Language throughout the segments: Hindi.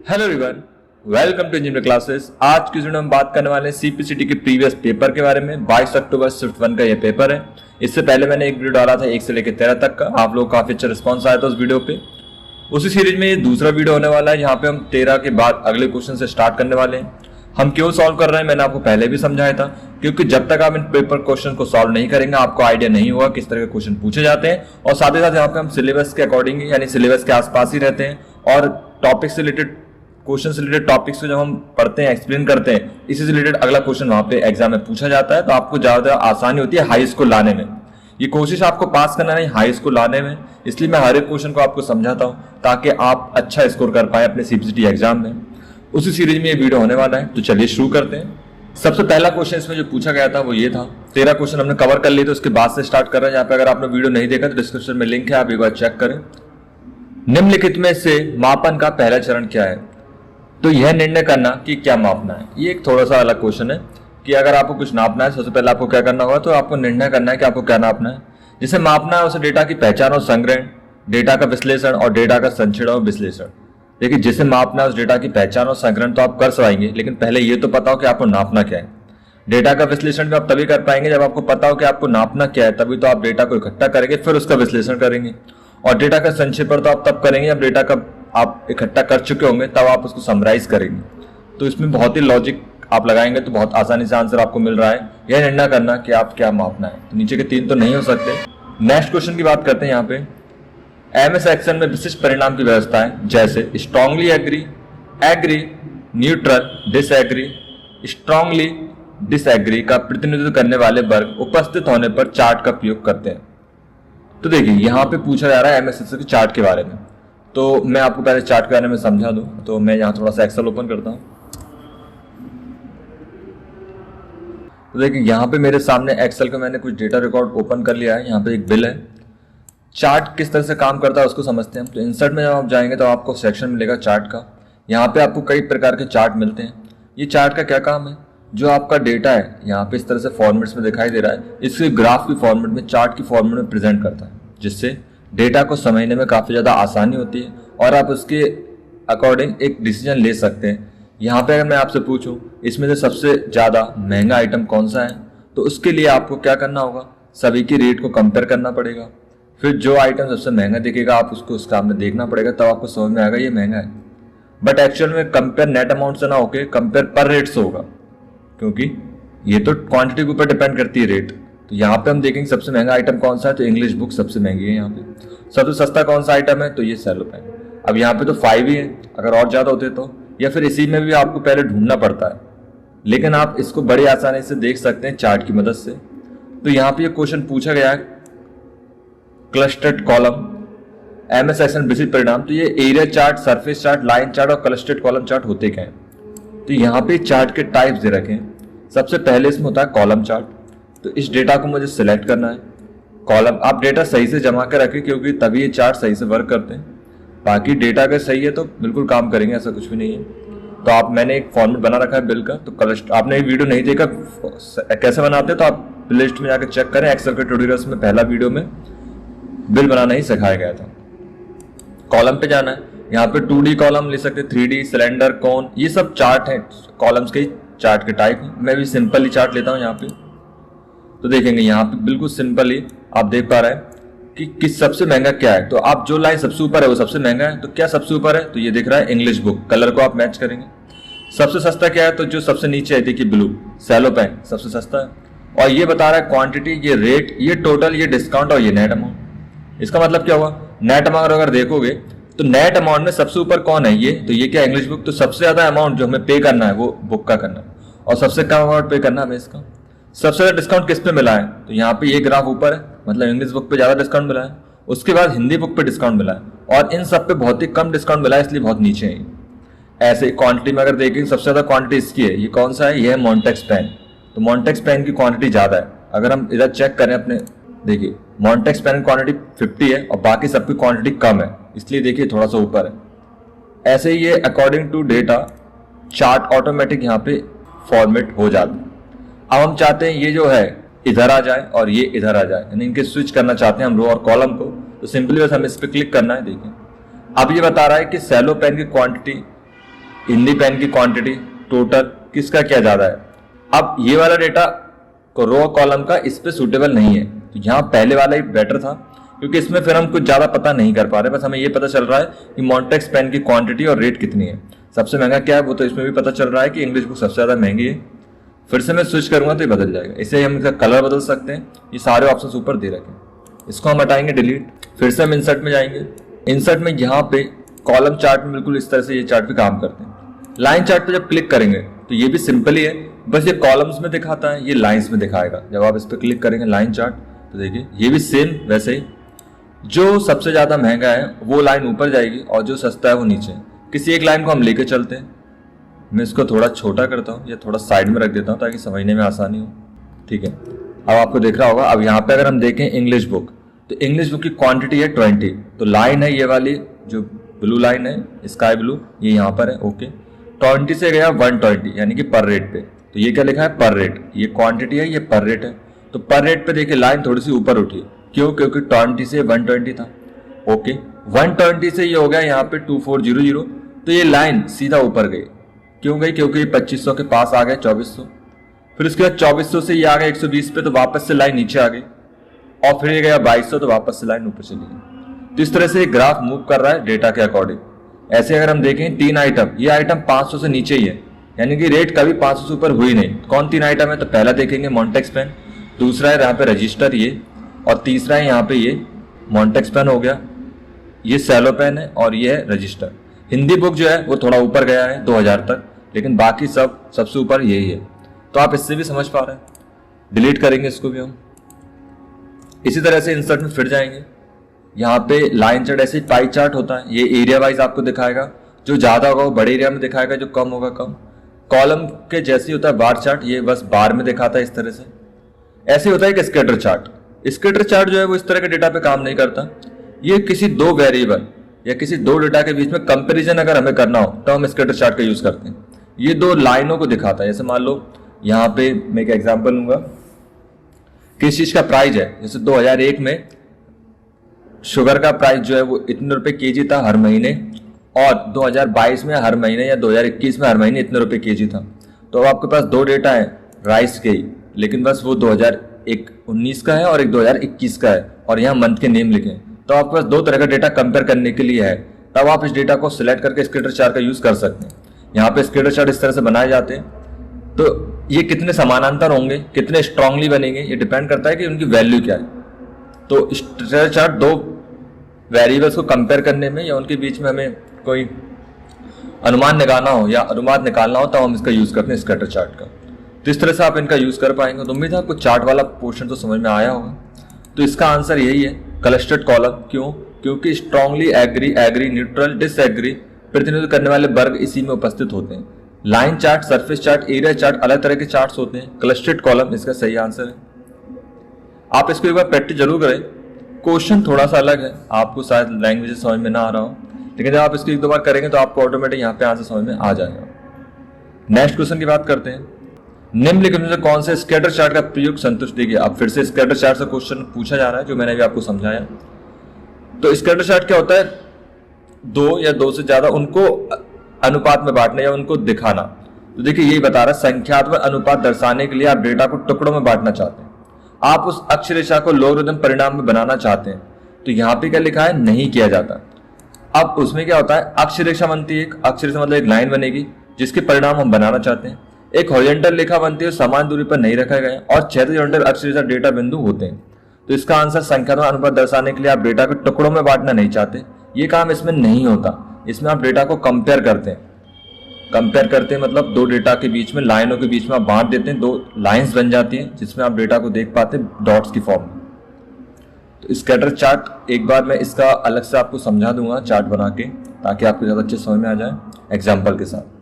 Hello everyone, welcome to engineer classes. आज की वीडियो में हम बात करने वाले हैं सीपीसीटी के प्रीवियस पेपर के बारे में। 22 अक्टूबर शिफ्ट 1 का ये पेपर है। इससे पहले मैंने एक वीडियो डाला था 1 से लेकर 13 तक का। आप लोग काफी अच्छा रिस्पांस आया था उस वीडियो पे। उसी सीरीज में ये दूसरा वीडियो होने वाला है। यहाँ पे हम 13 के बाद अगले क्वेश्चन से स्टार्ट करने वाले हैं। हम क्यों सॉल्व कर रहे हैं मैंने आपको पहले भी समझाया था, क्योंकि जब तक आप इन पेपर क्वेश्चन को सॉल्व नहीं करेंगे आपको आइडिया नहीं होगा किस तरह के क्वेश्चन पूछे जाते हैं। और साथ ही साथ यहाँ पे हम सिलेबस के अकॉर्डिंग यानी सिलेबस के आसपास ही रहते हैं और टॉपिक से रिलेटेड क्वेश्चन से रिलेटेड टॉपिक्स को जब हम पढ़ते हैं, एक्सप्लेन करते हैं, इसी से रिलेटेड अगला क्वेश्चन वहां पे एग्जाम में पूछा जाता है। तो आपको ज्यादा आसानी होती है हाई स्कोर लाने में। ये कोशिश आपको पास करना नहीं, हाई स्कोर लाने में। इसलिए मैं हर एक क्वेश्चन को आपको समझाता हूँ ताकि आप अच्छा स्कोर कर पाए अपने सीपीसीटी एग्जाम में। उसी सीरीज में ये वीडियो होने वाला है। तो चलिए शुरू करते हैं। सबसे पहला क्वेश्चन इसमें जो पूछा गया था वो ये था। 13 क्वेश्चन हमने कवर कर लिए, तो उसके बाद से स्टार्ट कर रहे हैं। यहाँ पे अगर आपने वीडियो नहीं देखा तो डिस्क्रिप्शन में लिंक है, आप एक बार चेक करें। निम्नलिखित में से मापन का पहला चरण क्या है? तो यह निर्णय करना कि क्या मापना है। ये एक थोड़ा सा अलग क्वेश्चन है कि अगर आपको कुछ नापना है, सबसे पहले आपको क्या करना होगा, तो आपको निर्णय करना है कि आपको क्या नापना है। जिसे मापना है उसे डेटा की पहचान और संग्रहण, डेटा का विश्लेषण और डेटा का संचरण और विश्लेषण। देखिए, जिसे मापना है उस डेटा की पहचान और संग्रहण तो आप कर पाएंगे, लेकिन पहले ये तो पता हो कि आपको नापना क्या है। डेटा का विश्लेषण भी आप तभी कर पाएंगे जब आपको पता हो कि आपको नापना क्या है, तभी तो आप डेटा को इकट्ठा करेंगे, फिर उसका विश्लेषण करेंगे। और डेटा का संक्षेपण तो आप तब करेंगे जब डेटा का आप इकट्ठा कर चुके होंगे, तब आप उसको समराइज करेंगे। तो इसमें बहुत ही लॉजिक आप लगाएंगे तो बहुत आसानी से आंसर आपको मिल रहा है। यह निर्णय करना कि आप क्या मापना है। तो नीचे के 3 तो नहीं हो सकते। नेक्स्ट क्वेश्चन की बात करते हैं। यहाँ पे एमएस एक्सेल में विशिष्ट परिणाम की व्यवस्था है, जैसे strongly agree, agree, neutral, disagree. Strongly disagree का प्रतिनिधित्व करने वाले वर्ग उपस्थित होने पर चार्ट का प्रयोग करते हैं। तो देखिए, यहाँ पे पूछा जा रहा है एमएस एक्सेल के चार्ट के बारे में। तो मैं आपको पहले चार्ट के बारे में समझा दूं। तो मैं यहाँ थोड़ा सा एक्सेल ओपन करता हूँ। तो देखिए, यहाँ पे मेरे सामने एक्सेल का मैंने कुछ डेटा रिकॉर्ड ओपन कर लिया है। यहाँ पे एक बिल है। चार्ट किस तरह से काम करता है उसको समझते हैं। तो इंसर्ट में जब आप जाएंगे तो आपको सेक्शन मिलेगा चार्ट का। यहाँ पे आपको कई प्रकार के चार्ट मिलते हैं। ये चार्ट का क्या काम है, जो आपका डेटा है यहाँ पे इस तरह से फॉर्मेट्स में दिखाई दे रहा है, इसके ग्राफ की फॉर्मेट में, चार्ट की फॉर्मेट में प्रेजेंट करता है, जिससे डेटा को समझने में काफ़ी ज़्यादा आसानी होती है और आप उसके अकॉर्डिंग एक डिसीजन ले सकते हैं। यहाँ पे अगर मैं आपसे पूछूं इसमें से सबसे ज़्यादा महंगा आइटम कौन सा है, तो उसके लिए आपको क्या करना होगा, सभी की रेट को कंपेयर करना पड़ेगा। फिर जो आइटम सबसे महंगा दिखेगा आप उसको उसके सामने देखना पड़ेगा, तब आपको समझ में आएगा ये महंगा है। बट एक्चुअल में कंपेयर नेट अमाउंट से ना होके कंपेयर पर रेट से होगा, क्योंकि ये तो क्वांटिटी के ऊपर डिपेंड करती है रेट। तो यहाँ पे हम देखेंगे सबसे महंगा आइटम कौन सा है, तो इंग्लिश बुक सबसे महंगी है। यहाँ पे सबसे सस्ता कौन सा आइटम है, तो ये सेलो पेन। अब यहाँ पे तो 5 ही है, अगर और ज्यादा होते तो, या फिर इसी में भी आपको पहले ढूंढना पड़ता है, लेकिन आप इसको बड़ी आसानी से देख सकते हैं चार्ट की मदद से। तो यहाँ पे ये क्वेश्चन पूछा गया है, क्लस्टर्ड कॉलम एमएस एक्सेल विशिष्ट परिणाम। तो ये area chart, surface chart, line chart और क्लस्टर्ड कॉलम चार्ट होते क्या है। तो यहाँ पे चार्ट के टाइप्स दे रखे हैं। सबसे पहले इसमें होता है कॉलम चार्ट। तो इस डेटा को मुझे सिलेक्ट करना है। कॉलम, आप डेटा सही से जमा कर रखें, क्योंकि तभी ये चार्ट सही से वर्क करते हैं। बाकी डेटा अगर सही है तो बिल्कुल काम करेंगे, ऐसा कुछ भी नहीं है। तो आप, मैंने एक फॉर्मेट बना रखा है बिल का। तो कलस्ट, आपने ये वीडियो नहीं देखा कैसे बनाते हैं तो आप प्लेलिस्ट में जाकर चेक करें। एक्सेल के ट्यूटोरियल्स में पहला वीडियो में बिल बनाना ही सिखाया गया था। कॉलम पे जाना है। यहाँ पे 2D कॉलम ले सकते, 3D, सिलेंडर, कोन, ये सब चार्ट हैं, कॉलम्स के चार्ट के टाइप। मैं भी सिंपल ही चार्ट लेता हूँ यहाँ पे। तो देखेंगे यहाँ पे बिल्कुल सिंपल ही आप देख पा रहे हैं कि किस सबसे महंगा क्या है। तो आप जो लाइन सबसे ऊपर है वो सबसे महंगा है। तो क्या सबसे ऊपर है, तो ये दिख रहा है इंग्लिश बुक। कलर को आप मैच करेंगे। सबसे सस्ता क्या है, तो जो सबसे नीचे है देखिए ब्लू, सेलो पेन सबसे सस्ता है। और ये बता रहा है क्वांटिटी, ये रेट, ये टोटल, ये डिस्काउंट और ये नेट अमाउंट। इसका मतलब क्या हुआ, नेट अमाउंट अगर देखोगे तो नेट अमाउंट में सबसे ऊपर कौन है, ये। तो ये क्या, इंग्लिश बुक। तो सबसे ज्यादा अमाउंट जो हमें पे करना है वो बुक का करना है, और सबसे कम अमाउंट पे करना है हमें इसका। सबसे ज्यादा डिस्काउंट किस पे मिला है, तो यहाँ पे ये ग्राफ ऊपर है, मतलब इंग्लिश बुक पे ज्यादा डिस्काउंट मिला है। उसके बाद हिंदी बुक पे डिस्काउंट मिला है, और इन सब पे बहुत ही कम डिस्काउंट मिला है, इसलिए बहुत नीचे है। ऐसे क्वांटिटी में अगर देखें सबसे ज्यादा क्वांटिटी इसकी है। ये कौन सा है, ये है मॉन्टेक्स पेन। तो मॉन्टेक्स पेन की क्वांटिटी ज्यादा है। अगर हम इधर चेक करें अपने, देखिए मॉन्टेक्स पेन की क्वांटिटी 50 है और बाकी सबकी क्वांटिटी कम है, इसलिए देखिए थोड़ा सा ऊपर है। ऐसे ही ये according to data chart automatic यहाँ पे फॉर्मेट हो जाता है। अब हम चाहते हैं ये जो है इधर आ जाए और ये इधर आ जाए, यानी इनके स्विच करना चाहते हैं हम रो और कॉलम को। तो सिंपली बस हमें इस पर क्लिक करना है। देखिए अब ये बता रहा है कि सेलो पेन की क्वांटिटी हिंदी पेन की क्वांटिटी, टोटल किसका क्या ज़्यादा है। अब ये वाला डेटा रो कॉलम का इस पे सूटेबल नहीं है, तो यहाँ पहले वाला ही बेटर था, क्योंकि इसमें फिर हम कुछ ज़्यादा पता नहीं कर पा रहे, बस हमें ये पता चल रहा है कि मॉन्टेक्स पेन की क्वांटिटी और रेट कितनी है, सबसे महंगा क्या है वो तो इसमें भी पता चल रहा है कि इंग्लिश बुक सबसे ज़्यादा महंगी है। फिर से मैं स्विच करूंगा तो ये बदल जाएगा। इसे हम इसका कलर बदल सकते हैं, ये सारे ऑप्शन ऊपर दे रखे हैं। इसको हम हटाएंगे डिलीट। फिर से हम इंसर्ट में जाएंगे। इंसर्ट में यहाँ पे कॉलम चार्ट में बिल्कुल इस तरह से ये चार्ट पे काम करते हैं। लाइन चार्ट पे जब क्लिक करेंगे तो ये भी सिंपल ही है, बस ये कॉलम्स में दिखाता है, ये लाइन्स में दिखाएगा। जब आप इस पर क्लिक करेंगे लाइन चार्ट तो देखिए ये भी सेम वैसे ही, जो सबसे ज़्यादा महंगा है वो लाइन ऊपर जाएगी और जो सस्ता है वो नीचे। किसी एक लाइन को हम लेके चलते हैं। मैं इसको थोड़ा छोटा करता हूँ या थोड़ा साइड में रख देता हूँ ताकि समझने में आसानी हो। ठीक है, अब आपको दिख रहा होगा। अब यहाँ पे अगर हम देखें इंग्लिश बुक, तो इंग्लिश बुक की क्वांटिटी है 20, तो लाइन है ये वाली जो ब्लू लाइन है स्काई ब्लू, ये यहाँ पर है। ओके, 20 से गया 120 यानी कि पर रेट पे, तो ये क्या लिखा है पर रेट, ये क्वांटिटी है ये पर रेट है। तो पर रेट पे देखिए लाइन थोड़ी सी ऊपर उठी, क्यों? क्योंकि 20 से 120 था। ओके, 120 से ये हो गया यहाँ पे 2400, तो ये लाइन सीधा ऊपर गई। क्यों गई? क्योंकि ये 2500 के पास आ गए 2400, फिर उसके बाद 2400 से ये आ गया 120 पे, तो वापस से लाइन नीचे आ गई, और फिर ये गया 2200 तो वापस से लाइन ऊपर चली गई। तो इस तरह से ग्राफ मूव कर रहा है डेटा के अकॉर्डिंग। ऐसे अगर हम देखें 3 आइटम, ये आइटम 500 से नीचे ही है, यानी कि रेट कभी 500 से ऊपर हुई नहीं। कौन 3 आइटम है? तो पहला देखेंगे मॉन्टेक्स पेन, दूसरा है यहाँ पे रजिस्टर ये, और तीसरा है यहाँ पे ये मॉन्टेक्स पेन हो गया, ये सेलो पेन है और ये है रजिस्टर। हिंदी बुक जो है वो थोड़ा ऊपर गया है 2000 तक, लेकिन बाकी सब सबसे ऊपर यही है। तो आप इससे भी समझ पा रहे हैं। डिलीट करेंगे इसको भी हम। इसी तरह से इंसर्ट में फिर जाएंगे। यहाँ पे लाइन चार्ट ऐसे पाई चार्ट होता है, ये एरिया वाइज आपको दिखाएगा, जो ज्यादा होगा वो बड़े एरिया में दिखाएगा, जो कम होगा कम। कॉलम के जैसे होता है बार चार्ट, ये बस बार में दिखाता है इस तरह से। ऐसे होता है एक स्कैटर चार्ट। स्कैटर चार्ट जो है वो इस तरह के डेटा पे काम नहीं करता। ये किसी दो वेरिएबल या किसी दो डेटा के बीच में कंपैरिजन अगर हमें करना हो तो हम स्कैटर चार्ट का यूज करते हैं। ये दो लाइनों को दिखाता है। जैसे मान लो यहाँ पे मैं एक एग्जांपल लूंगा, किस चीज का प्राइस है। जैसे 2001 में शुगर का प्राइस जो है वो इतने रुपए केजी था हर महीने, और 2022 में हर महीने या 2021 में हर महीने इतने रुपए केजी था। तो अब आपके पास दो डेटा है राइस के ही, लेकिन बस वो 2019 का है और एक 2021 का है, और यहाँ मंथ के नेम लिखे। तो आपके पास दो तरह का डेटा कंपेयर करने के लिए है। तब आप इस डेटा को सिलेक्ट करके स्कैटर चार्ट का यूज कर सकते हैं। यहाँ पे स्कैटर चार्ट इस तरह से बनाए जाते हैं। तो ये कितने समानांतर होंगे, कितने स्ट्रांगली बनेंगे, ये डिपेंड करता है कि उनकी वैल्यू क्या है। तो स्कैटर चार्ट दो वेरिएबल्स को कंपेयर करने में या उनके बीच में हमें कोई अनुमान निकालना हो या अनुमान निकालना हो तो हम इसका यूज करते हैं स्कैटर चार्ट का। तो इस तरह से आप इनका यूज कर पाएंगे। तो उम्मीद है आपको चार्ट वाला पोर्शन तो समझ में आया होगा। तो इसका आंसर यही है, क्लस्टर्ड कॉलम। क्यों? क्योंकि strongly agree, agree, neutral, disagree प्रतिनिधित्व करने वाले वर्ग इसी में उपस्थित होते हैं। Line chart, surface chart, area chart अलग तरह के चार्ट्स होते हैं। क्लस्टर्ड कॉलम इसका सही आंसर है। आप इसको एक बार प्रैक्टिस जरूर करें। क्वेश्चन थोड़ा सा अलग है, आपको शायद लैंग्वेज समझ में ना आ रहा हो, लेकिन जब आप इसको एक दो बार करेंगे तो आपको ऑटोमेटिक यहाँ पे आंसर समझ में आ जाएगा। नेक्स्ट क्वेश्चन की बात करते हैं। निम्नलिखित में से कौन से स्कैटर चार्ट का प्रयोग संतुष्ट देगी? अब फिर से स्कैटर चार्ट से क्वेश्चन पूछा जा रहा है, जो मैंने भी आपको समझाया। तो स्कैटर चार्ट क्या होता है? दो या दो से ज्यादा उनको अनुपात में बांटना या उनको दिखाना। तो देखिए यही बता रहा है, संख्यात्मक अनुपात दर्शाने के लिए आप डेटा को टुकड़ों में बांटना चाहते हैं। आप उस अक्षरेखा को लॉगरिथम परिणाम में बनाना चाहते हैं। तो यहाँ पे क्या लिखा है? नहीं किया जाता। अब उसमें क्या होता है, अक्षरेखा बनती है। एक अक्षरेखा मतलब एक लाइन बनेगी जिसके परिणाम हम बनाना चाहते हैं। एक हॉरिजॉन्टल रेखा बनती है, समान दूरी पर नहीं रखा गया, और क्षैतिज हॉरिजॉन्टल अक्षरेखा डेटा बिंदु होते हैं। तो इसका आंसर संख्यात्मक अनुपात दर्शाने के लिए आप डेटा को टुकड़ों में बांटना नहीं चाहते। ये काम इसमें नहीं होता। इसमें आप डेटा को कंपेयर करते हैं। कंपेयर करते हैं मतलब दो डेटा के बीच में, लाइनों के बीच में आप बांट देते हैं, दो लाइंस बन जाती हैं जिसमें आप डेटा को देख पाते हैं डॉट्स की फॉर्म में। तो स्कैटर चार्ट एक बार मैं इसका अलग से आपको समझा दूंगा चार्ट बना के, ताकि आपको ज्यादा अच्छे समझ में आ जाए एग्जाम्पल के साथ।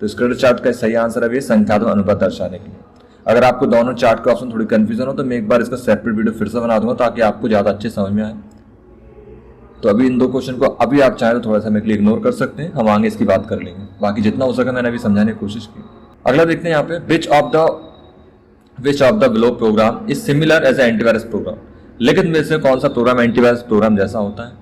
तो स्कैटर चार्ट का सही आंसर है संख्यात्मक अनुपात दर्शाने के लिए। अगर आपको दोनों चार्ट के ऑप्शन थोड़ी कंफ्यूजन हो तो मैं एक बार इसका सेपरेट वीडियो फिर से बना दूंगा ताकि आपको ज्यादा अच्छे समझ में आए। तो अभी इन दो क्वेश्चन को अभी आप चाहें तो थोड़ा सा मेरे लिए इग्नोर कर सकते हैं, हम आगे इसकी बात कर लेंगे। बाकी जितना हो सके मैंने अभी समझाने की कोशिश की। अगला देखते हैं यहाँ पे, which of the below program is similar as antivirus program. लेकिन में से कौन सा प्रोग्राम एंटीवायरस प्रोग्राम जैसा होता है?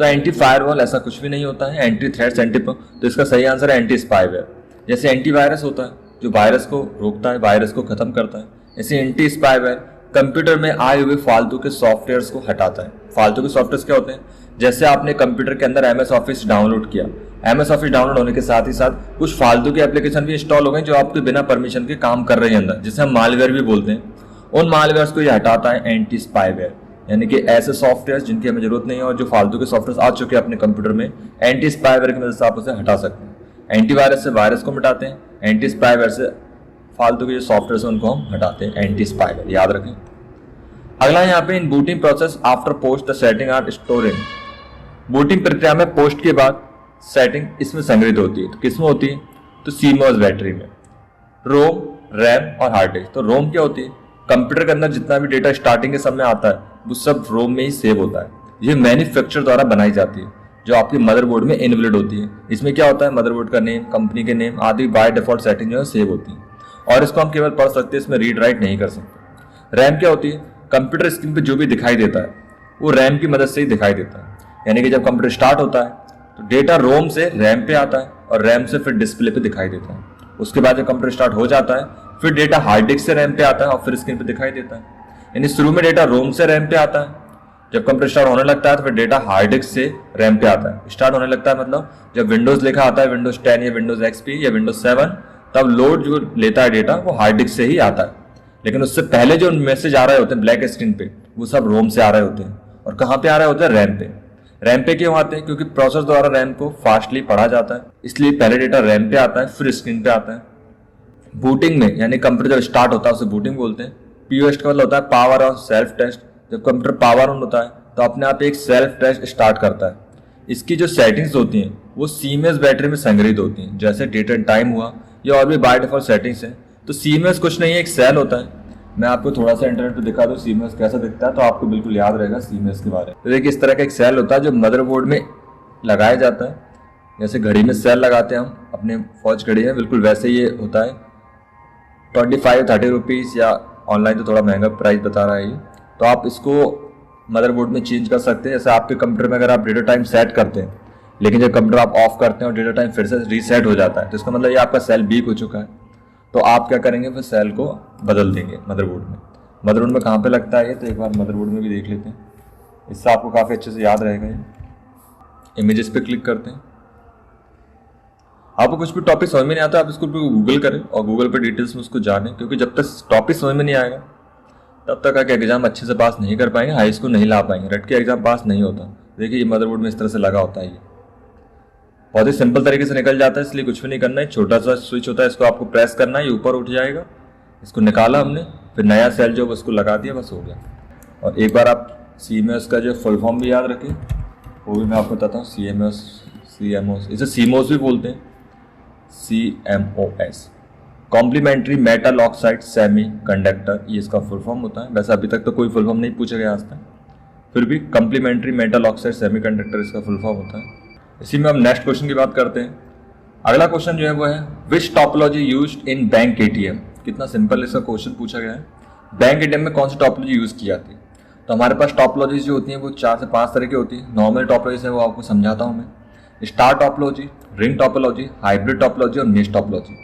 तो एंटी फायरवॉल ऐसा कुछ भी नहीं होता है, एंटी थ्रेट्स, तो इसका सही आंसर है एंटी स्पाईवेयर। जैसे एंटीवायरस होता है जो वायरस को रोकता है, वायरस को खत्म करता है, ऐसे एंटी स्पाईवेयर कंप्यूटर में आए हुए फालतू के सॉफ्टवेयर्स को हटाता है। फालतू के सॉफ्टवेयर्स क्या होते हैं? जैसे आपने कंप्यूटर के अंदर MS ऑफिस डाउनलोड किया, MS ऑफिस डाउनलोड होने के साथ ही साथ कुछ फालतू के एप्लीकेशन भी इंस्टॉल हो गए जो आपके बिना परमिशन के काम कर रहे हैं अंदर, जिसे हम मालवेयर भी बोलते हैं। उन मालवेयर्स को ये हटाता है एंटी स्पाईवेयर, यानी कि ऐसे सॉफ्टवेयर जिनकी हमें जरूरत नहीं है और जो फालतू के सॉफ्टवेयर आ चुके हैं अपने कंप्यूटर में, एंटी स्पाईवेयर की मदद से आप उसे हटा सकते हैं। एंटीवायरस से वायरस को मिटाते हैं, एंटी स्पाईवेयर से फालतू के जो सॉफ्टवेयर हैं उनको हम हटाते हैं, एंटी स्पाईवेयर, याद रखें। अगला यहाँ पे in booting process after post the setting are storing. Booting प्रक्रिया में पोस्ट के बाद सेटिंग इसमें संग्रहित होती है। तो किसमें होती है? तो CMOS बैटरी में, रोम, रैम और हार्ड डिस्क। तो रोम क्या होती है? कंप्यूटर के अंदर जितना भी डेटा स्टार्टिंग के समय आता है वो सब रोम में ही सेव होता है। ये मैन्युफैक्चर द्वारा बनाई जाती है जो आपके मदरबोर्ड में इनबिल्ट होती है। इसमें क्या होता है? मदरबोर्ड का नेम, कंपनी के नेम आदि बाय डिफॉल्ट सेटिंग जो है सेव होती है और इसको हम केवल पढ़ सकते हैं, इसमें रीड राइट नहीं कर सकते। रैम क्या होती है? कंप्यूटर स्क्रीन पे जो भी दिखाई देता है वो रैम की मदद से ही दिखाई देता है। यानी कि जब कंप्यूटर स्टार्ट होता है तो डेटा रोम से रैम पे आता है और रैम से फिर डिस्प्ले पे दिखाई देता है। उसके बाद जब कंप्यूटर स्टार्ट हो जाता है फिर डेटा हार्ड डिस्क से रैम पे आता है और फिर स्क्रीन पे दिखाई देता है। यानी शुरू में डेटा रोम से रैम पे आता है, जब कंप्यूटर स्टार्ट होने लगता है तो फिर डेटा हार्ड डिस्क से रैम पे आता है। स्टार्ट होने लगता है मतलब जब विंडोज लिखा आता है, विंडोज 10 या विंडोज XP या विंडोज 7, तब लोड जो लेता है डेटा वो हार्ड डिस्क से ही आता है। लेकिन उससे पहले जो मैसेज आ रहे होते हैं ब्लैक स्क्रीन पे वो सब रोम से आ रहे होते हैं। और कहाँ पे आ रहे होते हैं? रैम पे। रैम पे क्यों आते हैं? क्योंकि प्रोसेसर द्वारा रैम को फास्टली पढ़ा जाता है, इसलिए पहले डेटा रैम पे आता है फिर स्क्रीन पे आता है। बूटिंग में यानी कंप्यूटर जब स्टार्ट होता है उसे बूटिंग बोलते हैं। POS का मतलब होता है पावर और सेल्फ टेस्ट। जब कंप्यूटर पावर ऑन होता है तो अपने आप एक सेल्फ टेस्ट स्टार्ट करता है। इसकी जो सेटिंग्स होती हैं वो CMOS बैटरी में संग्रहित होती हैं, जैसे डेट एंड टाइम हुआ या और भी बाय डिफॉल्ट सेटिंग्स है। तो CMOS कुछ नहीं है, एक सेल होता है। मैं आपको थोड़ा सा इंटरनेट पे दिखा दूं CMOS कैसा दिखता है तो आपको बिल्कुल याद रहेगा CMOS के बारे में। तो देखिए इस तरह का एक सेल होता है जो मदरबोर्ड में लगाया जाता है, जैसे घड़ी में सेल लगाते हैं हम अपने फौज घड़ी में, बिल्कुल वैसे ये होता है। 25-30 रुपीज़ या ऑनलाइन तो थोड़ा महंगा प्राइस बता रहा है ये। तो आप इसको मदरबोर्ड में चेंज कर सकते हैं। जैसे आपके कंप्यूटर में अगर आप डेटा टाइम सेट करते हैं लेकिन जब कंप्यूटर आप ऑफ करते हैं और डेटा टाइम फिर से रीसेट हो जाता है तो इसका मतलब ये आपका सेल वीक हो चुका है। तो आप क्या करेंगे? फिर सेल को बदल देंगे मदरबोर्ड में। मदरबोर्ड में कहाँ पे लगता है ये? तो एक बार मदरबोर्ड में भी देख लेते हैं, इससे आपको काफ़ी अच्छे से याद रहेगा। ये इमेजेस पे क्लिक करते हैं। आपको कुछ भी टॉपिक समझ में नहीं आता आप इसको गूगल करें और गूगल पे डिटेल्स में उसको जानें, क्योंकि जब तक टॉपिक समझ में नहीं आएगा तब तक आके एग्जाम अच्छे से पास नहीं कर पाएंगे, हाई स्कूल नहीं ला पाएंगे, रट के एग्जाम पास नहीं होता। देखिए ये मदरबोर्ड में इस तरह से लगा होता है, ये बहुत ही सिंपल तरीके से निकल जाता है, इसलिए कुछ भी नहीं करना है। छोटा सा स्विच होता है, इसको आपको प्रेस करना है, ये ऊपर उठ जाएगा। इसको निकाला हमने, फिर नया सेल जो उसको लगा दिया, बस हो गया। और एक बार आप CMOS का जो फुल फॉर्म भी याद रखें, वो भी मैं आपको बताता हूँ। CMOS इसे CMOS भी बोलते हैं, CMOS complementary metal oxide semiconductor, ये इसका फुल फॉर्म होता है। वैसे अभी तक तो कोई फुल फॉर्म नहीं पूछा गया आज तक, फिर भी complementary metal oxide semiconductor इसका फुल फॉर्म होता है। इसी में हम नेक्स्ट क्वेश्चन की बात करते हैं। अगला क्वेश्चन जो है वो है which topology used in bank ATM। कितना सिंपल इसका क्वेश्चन पूछा गया है। बैंक ATM में कौन सी टॉपोलॉजी यूज की जाती है? तो हमारे पास टॉपोलॉजीज जो होती हैं वो 4 से 5 तरह की होती है। नॉर्मल टॉपोलॉजी है वो आपको समझाता हूँ मैं। Star topology, ring topology, hybrid topology और निश टॉपोलॉजी।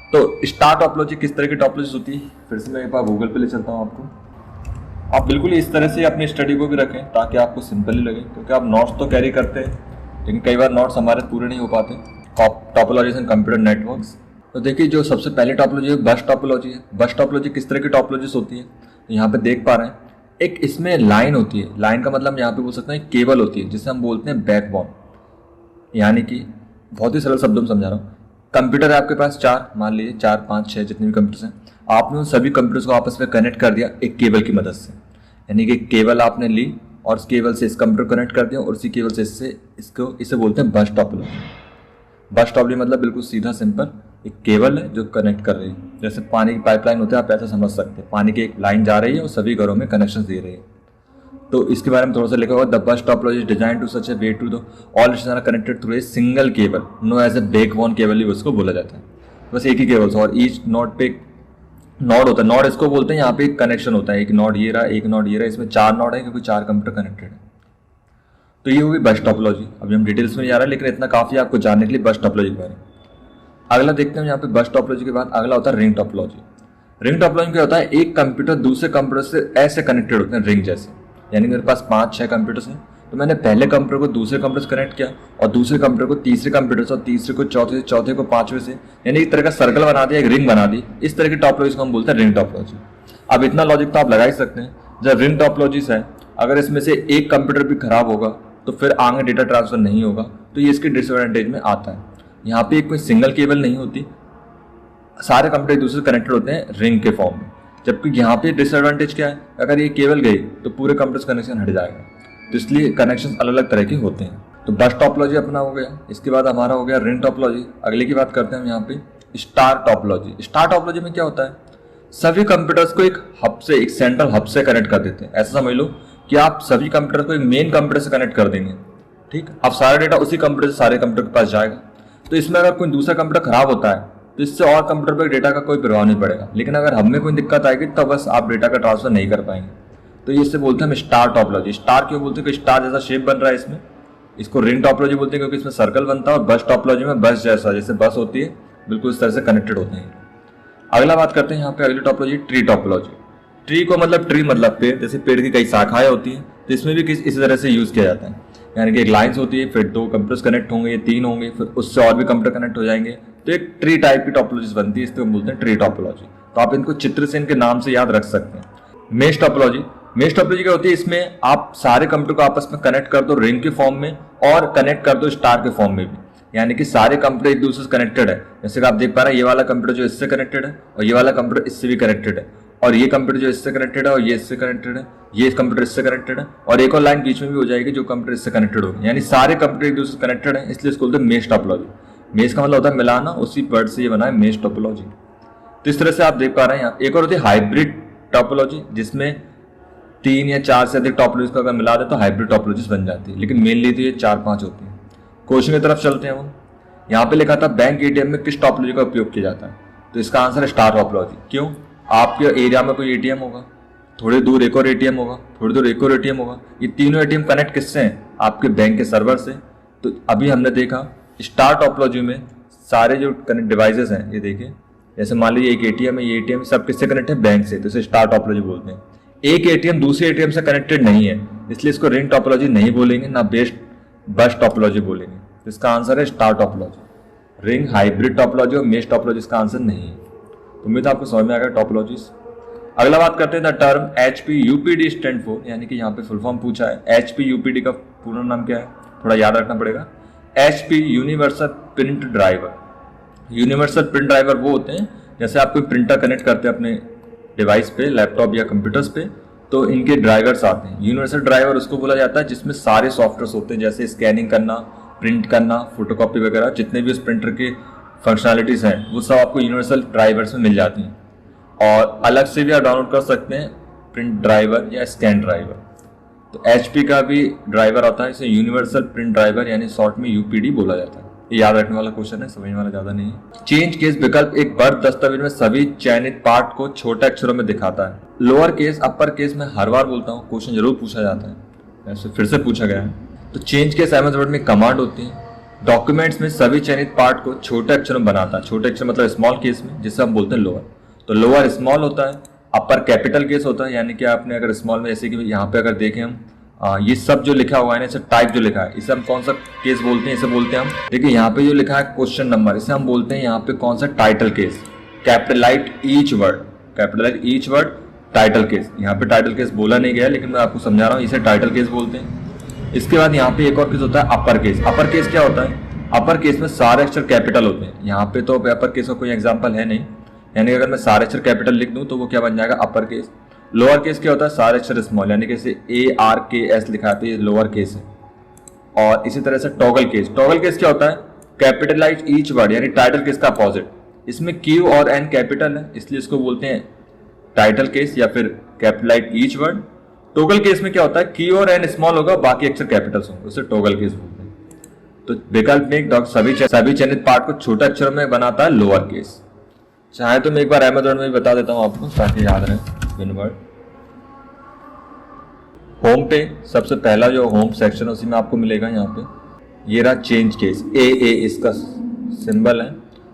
तो स्टार टॉपोलॉजी किस तरह की टॉपोलॉजी होती है? फिर से मैं एक बार गूगल पे ले चलता हूँ आपको। आप बिल्कुल इस तरह से अपनी स्टडी को भी रखें ताकि आपको सिंपल ही लगे, क्योंकि आप नोट्स तो कैरी करते हैं लेकिन कई बार नोट्स हमारे पूरे नहीं हो पाते। टॉपोलॉजीज एंड कंप्यूटर नेटवर्क्स। तो देखिए जो सबसे पहले टॉपोलॉजी है बस टॉपोलॉजी है। बस टॉपोलॉजी किस तरह की टॉपोलॉजीज होती है? तो यहाँ पे देख पा रहे हैं, एक इसमें लाइन होती है। लाइन का मतलब यहाँ पे बोल सकते हैं केबल होती है जिसे हम बोलते हैं बैकबोन। यानी कि बहुत ही सरल शब्दों में समझा रहा हूँ। कंप्यूटर है आपके पास 4, मान लीजिए 4, 5, 6 जितने भी कंप्यूटर्स हैं, आपने उन सभी कंप्यूटर्स को आपस में कनेक्ट कर दिया एक केबल की मदद से। यानी कि केबल आपने ली और उस केबल से इस कंप्यूटर कनेक्ट कर दिया और उसी केबल से इसे बोलते हैं बस टॉपोलॉजी। बस टॉपोलॉजी मतलब बिल्कुल सीधा सिंपल एक केबल है जो कनेक्ट कर रही है। जैसे पानी की पाइपलाइन होती है, आप ऐसा समझ सकते हैं, पानी की एक लाइन जा रही है और सभी घरों में कनेक्शन दे रही है। तो इसके बारे में थोड़ा सा लिखा हुआ, the bus topology design to such a way to the all are connected through a single cable known as a backbone cable ही उसको बोला जाता है। बस एक ही केबल से, और ईच नोड पे नोड होता है। नोड इसको बोलते हैं, यहाँ पे एक कनेक्शन होता है, एक नोड ये रहा, एक नोड ये रहा, इसमें 4 नोड है क्योंकि 4 कंप्यूटर कनेक्टेड है। तो ये होगी बस टोपोलॉजी। अभी हम डिटेल्स में नहीं जा रहे, लेकिन इतना काफी है आपको जानने के लिए बस टोपोलॉजी के बारे में। अगला देखते हैं यहाँ पे बस टोपोलॉजी के बाद अगला होता है रिंग टोपोलॉजी। रिंग टोपोलॉजी क्या होता है, एक कंप्यूटर दूसरे कंप्यूटर से ऐसे कनेक्टेड होते हैं रिंग जैसे, यानी मेरे पास 5-6 कंप्यूटर्स हैं, तो मैंने पहले कंप्यूटर को दूसरे कंप्यूटर से कनेक्ट किया और दूसरे कंप्यूटर को तीसरे कंप्यूटर से और तीसरे को चौथे से, चौथे को पांचवें से, यानी एक तरह का सर्कल बना दिया, एक रिंग बना दी। इस तरह की टोपोलॉजी को हम बोलते हैं रिंग टोपोलॉजी। अब इतना लॉजिक तो आप लगा ही सकते हैं, जब रिंग टोपोलॉजीज है अगर इसमें से एक कंप्यूटर भी खराब होगा तो फिर आगे डेटा ट्रांसफर नहीं होगा, तो ये इसके डिसएडवांटेज में आता है। यहाँ पे कोई सिंगल केबल नहीं होती, सारे कंप्यूटर एक दूसरे से कनेक्टेड होते हैं रिंग के फॉर्म में। जबकि यहाँ पे डिसएडवांटेज क्या है, अगर ये केबल गई तो पूरे कंप्यूटर से कनेक्शन हट जाएगा, तो इसलिए कनेक्शन अलग अलग तरह के होते हैं। तो बस टोपोलॉजी अपना हो गया, इसके बाद हमारा हो गया रिंग टोपोलॉजी। अगले की बात करते हैं हम यहाँ पे स्टार टोपोलॉजी। स्टार टोपोलॉजी में क्या होता है, सभी कंप्यूटर्स को एक हब से, एक सेंट्रल हब से कनेक्ट कर देते हैं। ऐसा समझ लो कि आप सभी कंप्यूटर को एक मेन कंप्यूटर से कनेक्ट कर देंगे, ठीक। अब सारा डेटा उसी कंप्यूटर से सारे कंप्यूटर के पास जाएगा। तो इसमें अगर कोई दूसरा कंप्यूटर खराब होता है तो इससे और कंप्यूटर पर डेटा का कोई प्रभाव नहीं पड़ेगा, लेकिन अगर हम में कोई दिक्कत आएगी तो बस आप डेटा का ट्रांसफर नहीं कर पाएंगे। तो ये इससे बोलते हैं हम स्टार टोपोलॉजी। स्टार क्यों बोलते हैं, कि स्टार जैसा शेप बन रहा है इसमें, इसको रिंग टोपोलॉजी बोलते हैं क्योंकि इसमें सर्कल बनता है। और बस टोपोलॉजी में बस जैसा, जैसे बस होती है बिल्कुल इस तरह से कनेक्टेड होते हैं। अगला बात करते हैं यहाँ पे अगली टोपोलॉजी ट्री टोपोलॉजी। ट्री को मतलब ट्री मतलब पेड़, जैसे पेड़ की कई शाखाएं होती हैं, तो इसमें भी इसी तरह से यूज किया जाता है। यानी कि एक लाइन्स होती है, फिर 2 कंप्यूटर्स कनेक्ट होंगे, 3 होंगे, फिर उससे और भी कंप्यूटर कनेक्ट हो जाएंगे, तो एक ट्री टाइप की टोपोलॉजी बनती है, इसको हम बोलते हैं ट्री टोपोलॉजी। तो आप इनको चित्र से इनके नाम से याद रख सकते हैं। मेश टोपोलॉजी, मेश टोपोलॉजी क्या होती है, इसमें आप सारे कंप्यूटर को आपस में कनेक्ट कर दो रिंग के फॉर्म में और कनेक्ट कर दो स्टार के फॉर्म में भी, यानी कि सारे कंप्यूटर एक दूसरे से कनेक्टेड है। जैसे कि आप देख पा रहे हैं, ये वाला कंप्यूटर जो इससे कनेक्टेड है और ये वाला कंप्यूटर इससे भी कनेक्टेड है, और ये कंप्यूटर जो इससे कनेक्टेड है और ये इससे कनेक्टेड है, ये कंप्यूटर इससे कनेक्टेड है, और एक और लाइन बीच में भी हो जाएगी जो कंप्यूटर इससे कनेक्टेड होगी, यानी सारे कंप्यूटर एक दूसरे से कनेक्टेड है, इसलिए इसको बोलते हैं मेश टोपोलॉजी। मेश का मतलब होता है मिलाना, उसी वर्ड से ये बना है मेश टोपोलॉजी। तो इस तरह से आप देख पा रहे हैं यहाँ। एक और होती है हाइब्रिड टोपोलॉजी, जिसमें 3 या 4 से अधिक टोपोलॉजी को अगर मिला दे तो हाइब्रिड टोपोलॉजीज बन जाती है, लेकिन मेनली तो ये 4-5 होती है। क्वेश्चन की तरफ चलते हैं हम। यहाँ पे लिखा था बैंक एटीएम में किस टोपोलॉजी का उपयोग किया जाता है, तो इसका आंसर है स्टार टोपोलॉजी। क्यों, आपके एरिया में कोई एटीएम होगा, थोड़ी दूर एक और एटीएम होगा, थोड़ी दूर एक और एटीएम होगा, ये तीनों एटीएम कनेक्ट किससे हैं, आपके बैंक के सर्वर से। तो अभी हमने देखा स्टार टोपोलॉजी में सारे जो कनेक्ट डिवाइसेस हैं, ये देखिए, जैसे मान लीजिए एक एटीएम है, ये एटीएम सब किससे कनेक्ट है, बैंक से, तो इसे स्टार टोपोलॉजी बोलते हैं। एक एटीएम दूसरे एटीएम से कनेक्टेड नहीं है, इसलिए इसको रिंग टोपोलॉजी नहीं बोलेंगे, ना बस टोपोलॉजी बोलेंगे। तो इसका आंसर है star topology. Ring, hybrid topology और मेश टोपोलॉजी इसका आंसर नहीं है। तो उम्मीद आपको समझ में आ गया टोपोलॉजीज। अगला बात करते हैं the term HPUPD stand for, यानी कि यहाँ पे फुल फॉर्म पूछा है। HPUPD का पूरा नाम क्या है, थोड़ा याद रखना पड़ेगा। HP universal print driver. Universal print driver वो होते हैं, जैसे आप कोई प्रिंटर कनेक्ट करते हैं अपने डिवाइस पे, लैपटॉप या कंप्यूटर्स पे, तो इनके ड्राइवर्स आते हैं। यूनिवर्सल ड्राइवर उसको बोला जाता है जिसमें सारे सॉफ्टवेयर होते हैं, जैसे स्कैनिंग करना, प्रिंट करना, फोटोकॉपी वगैरह, जितने भी उस प्रिंटर के फंक्शनैलिटीज हैं वो सब आपको यूनिवर्सल ड्राइवर्स में मिल जाती हैं। और अलग से भी आप डाउनलोड कर सकते हैं प्रिंट ड्राइवर या स्कैन ड्राइवर। तो HP का भी ड्राइवर आता है, इसे यूनिवर्सल प्रिंट ड्राइवर यानी शॉर्ट में UPD बोला जाता है। ये याद रखने वाला क्वेश्चन है, समझने वाला ज्यादा नहीं है। चेंज केस विकल्प एक बर्थ दस्तावेज में सभी चयनित पार्ट को छोटे अक्षरों में दिखाता है। लोअर केस, अपर केस में हर बार बोलता हूँ, क्वेश्चन जरूर पूछा जाता है, ऐसे फिर से पूछा गया है। तो चेंज केस MS वर्ड में कमांड होती है, डॉक्यूमेंट्स में सभी चयनित पार्ट को छोटे अक्षरों में बनाता है। छोटे अक्षर मतलब स्मॉल केस में, जिसे हम बोलते हैं लोअर। तो लोअर स्मॉल होता है, अपर कैपिटल केस होता है, यानी कि आपने अगर स्मॉल में, जैसे कि यहाँ पे अगर देखें हम, ये सब जो लिखा हुआ है ना, इसे टाइप जो लिखा है, इसे हम कौन सा केस बोलते हैं, इसे बोलते हैं हम, देखिए यहाँ पे जो लिखा है क्वेश्चन नंबर, इसे हम बोलते हैं यहाँ पे कौन सा, title case. Capitalise each word, capitalise each word title case. यहाँ पे टाइटल केस बोला नहीं गया, लेकिन मैं आपको समझा रहा हूँ, इसे टाइटल केस बोलते हैं। इसके बाद यहाँ पे एक और केस होता है अपर केस। अपर केस क्या होता है, अपर केस में सारे अक्षर कैपिटल होते हैं। यहाँ पे तो अपर केस का कोई एग्जाम्पल है नहीं, यानी अगर मैं सारे अक्षर कैपिटल लिख दूं तो वो क्या बन जाएगा, अपर केस। लोअर केस क्या होता है, सारे अक्षर स्मॉल, यानी कि जैसे ARKS लिखा है तो ये लोअर केस है। और इसी तरह से टॉगल केस। टॉगल केस क्या होता है, कैपिटलाइज ईच वर्ड, यानी टाइटल केस का अपोजिट। इसमें Q और N कैपिटल है, इसलिए इसको बोलते हैं टाइटल केस या फिर capitalize each word. Toggle case में क्या होता है, Q और N स्मॉल होगा, बाकी अक्षर कैपिटल्स होंगे, उसे टॉगल केस बोलते हैं। तो विकल्प में सभी चयनित पार्ट को छोटे अक्षरों में बनाता है लोअर केस। चाहे तो मैं एक बार अमेज़न में भी बता देता हूँ आपको, ताकि याद रहे विन वर्ड। होम पे सबसे पहला जो होम सेक्शन उसी में आपको मिलेगा यहाँ पे, ये रहा चेंज केस, ए इसका सिंबल है।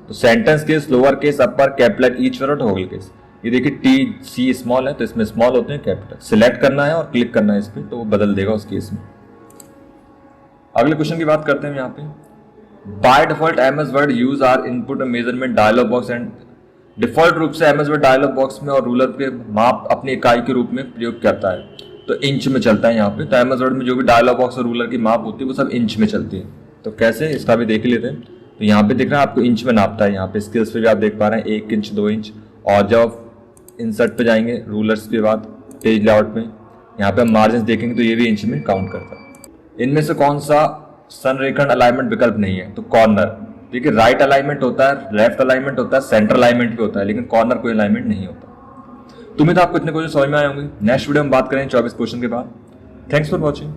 तो sentence case, lower case, upper, capital, each word, whole case. ये देखिए टी सी स्मॉल है तो इसमें स्मॉल होते हैं, कैपिटल। सिलेक्ट करना है और क्लिक करना है इस पर, तो वो बदल देगा उस केस में। अगले क्वेश्चन की बात करते हैं यहाँ पे। By default MS Word use our input measurement dialog box and, default रूप से एमएस वर्ड डायलॉग बॉक्स में और रूलर के माप अपनी इकाई के रूप में प्रयोग करता है, तो इंच में चलता है यहाँ पे। तो एमएस वर्ड में जो भी डायलॉग बॉक्स और रूलर की माप होती है वो सब इंच में चलती है। तो कैसे, इसका भी देख लेते हैं। तो यहाँ पे दिख रहा है आपको इंच में नापता है। यहाँ पे स्केल्स पे भी आप देख पा रहे हैं 1 इंच, 2 इंच। और जब इंसर्ट पे जाएंगे रूलर्स के बाद पेज लेआउट में, यहाँ पे हम मार्जिन देखेंगे तो ये भी इंच में काउंट करता है। इनमें से कौन सा संरेखण अलाइनमेंट विकल्प नहीं है? तो कॉर्नर। देखिए राइट अलाइनमेंट होता है, लेफ्ट अलाइनमेंट होता है, सेंटर अलाइनमेंट भी होता है, लेकिन कॉर्नर कोई अलाइनमेंट नहीं होता। तो उम्मीद है आपको इतने क्वेश्चन समझ में आए होंगे। नेक्स्ट वीडियो में बात करें 24 क्वेश्चन के बाद। Thanks for watching.